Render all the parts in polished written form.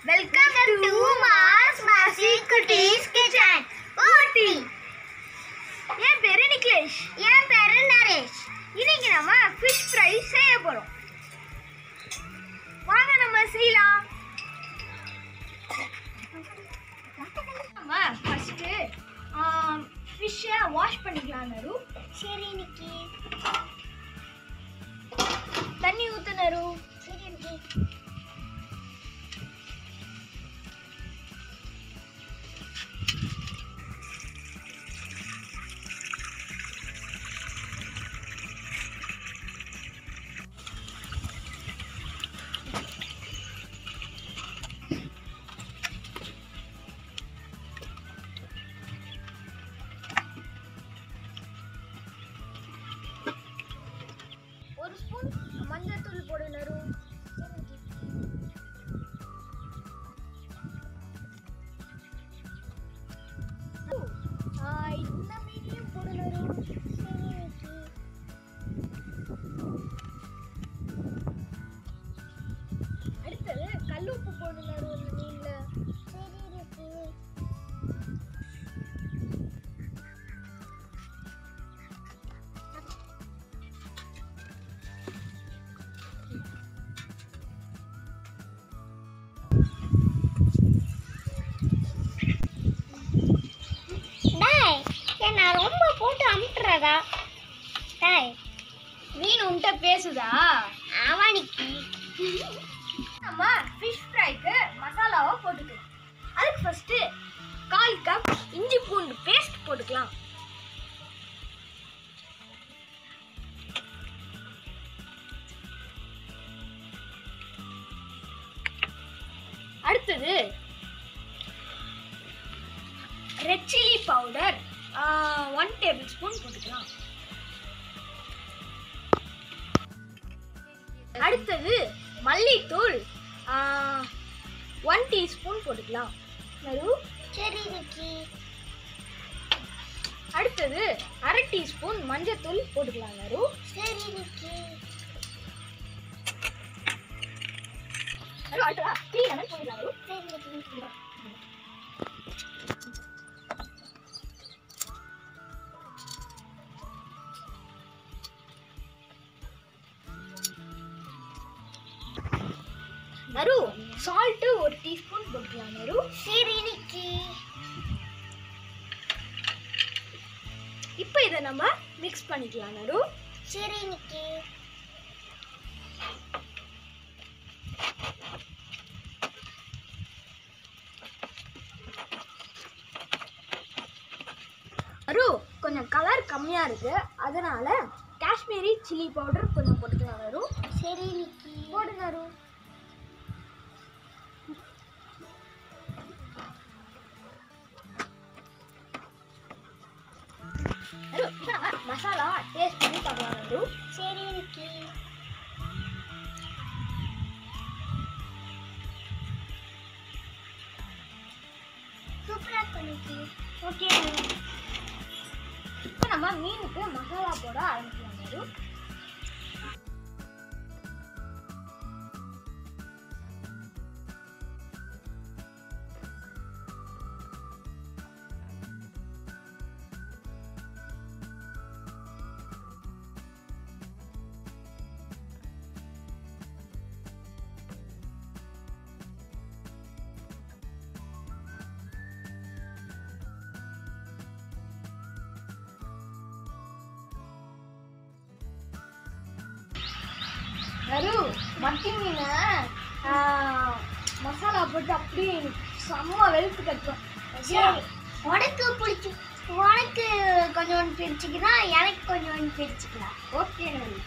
Welcome to Mars Masi Kutties Kitchen. Ooty. என் பேரு நிக்லேஷ். என் பேரு நரேஷ். இன்னைக்கு நம்ம fish fry செய்ய போறோம். வாங்க நம்ம செய்யலாம். நம்ம ஃபர்ஸ்ட் fish வாஷ் பண்ணிக்கலாம் நரு. சரி நிக்கி. தண்ணி ஊத்து நரு. சரி நிக்கி. ஒரு ஸ்பூன் மஞ்சள் தூள் போடுனரு. இந்த மீனையும் போடுனரு. அடுத்தது கல்லுப்பு போடுனரு இந்த மீன்ல. சரி இருக்கு. நான் ரொம்ப போட்டு அமுட்டுறதா டாய் மீன் உன்கிட்ட பேசுதா அவனிக்கு நம்ம ஃபிஷ் ஃப்ரைக்கு மசாலாவை போட்டுக்கலாம். அதுக்கு ஃபர்ஸ்ட் 1/4 கப் இஞ்சி பூண்டு பேஸ்ட் போட்டுக்கலாம். அடுத்தது ரெட் சில்லி பவுடர் 1 டேபிள்ஸ்பூன் போட்டுக்கலாம். அடுத்தது மல்லித்தூள் 1 டீஸ்பூன் போட்டுக்கலாம். சரி நிக்கி. அடுத்தது 1/2 டீஸ்பூன் மஞ்சத்தூள் போட்டுக்கலாம் நரு. சரி நிக்கி. அடுத்ததா 3 லெமன் போட்டுக்கலாம் நரு. சரி நிக்கி. நரு சால்ட் 1 டீஸ்பூன் போட்டுக்கலாம் நரு. சரி நிக்கி. இப்போ இத நம்ம மிக்ஸ் பண்ணிக்கலாம் நரு. சரி நிக்கி. நரு கொஞ்சம் கலர் கம்மியா இருக்கு, அதனால காஷ்மீரி சில்லி பவுடர் கொஞ்சம் போட்டுக்கலாம் நரு. சரி நிக்கி. போடு நரு. மசாலா டேஸ்ட் பண்ணி பார்க்கலாம் நரு. சரி நிக்கி. சூப்பரா பண்ணிக்கி. ஓகே. இப்போ நம்ம மீனுக்கு மசாலா போட ஆரம்பிக்கலாம் நரு. நரு மத்தி மீனை மசாலா போட்டு அப்படியே செம்ம வெளுத்து கட்டும். உனக்கு பிடிச்சி உனக்கு கொஞ்சம் பிரிச்சுக்கலாம், எனக்கு கொஞ்சம் பிரிச்சுக்கலாம். ஓகே நரு.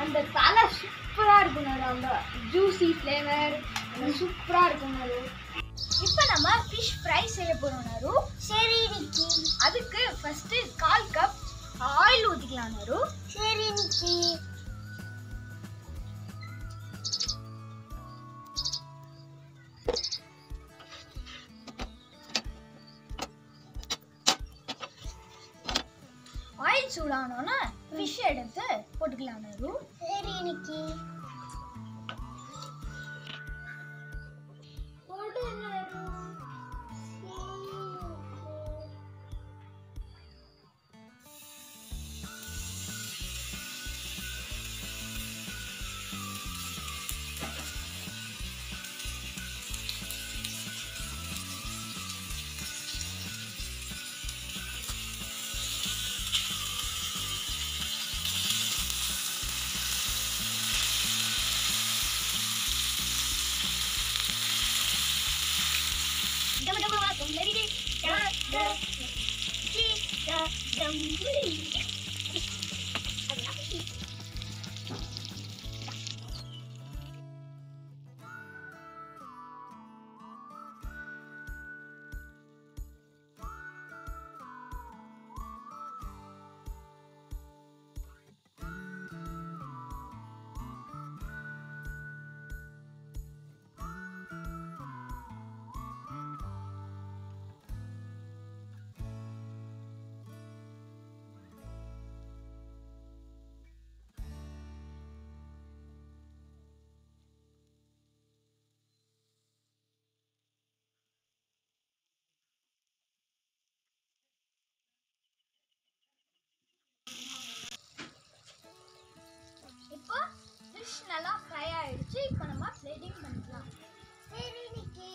அந்த தலை சூப்பராக இருக்கும் நரு, அந்த ஜூஸி ஃப்ளேவர் சூப்பராக இருக்கும் நரு. இப்போ நம்ம ஃபிஷ் ஃப்ரை செய்ய போகிறோம் நரு. சரி நிக்கி. அதுக்கு ஃபர்ஸ்ட் 1/4 கப் ஆயில் ஊற்றிக்கலாம் நரு. சரி நிக்கி. ஆயில் சூடானோன்னா ஃபிஷ் எடுத்து போட்டுக்கலாம் நரு. சரி நிக்கி. இப்போ ஃபிஷ் நல்லா ஃப்ரை ஆயிடுச்சு. இப்போ நம்ம பிளேட்டிங் பண்ணிக்கலாம். சரி நிக்கி.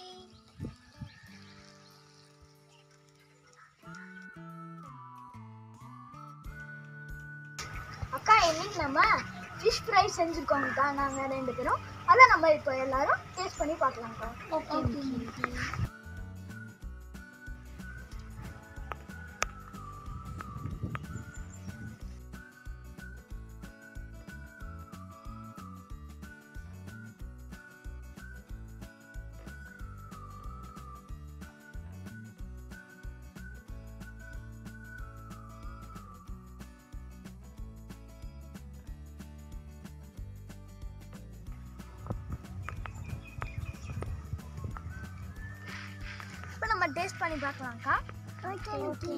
அக்கா இன்னைக்கு நம்ம ஃபிஷ் ஃப்ரை செஞ்சுருக்கோம்க்கா நாங்கள் 2 பேரும். அதை நம்ம இப்போ எல்லாரும் டேஸ்ட் பண்ணி பார்க்கலாம்க்கா. ஓகே. இப்போ நம்ம டேஸ்ட் பண்ணி பார்க்கலாம்க்கா. ஓகே.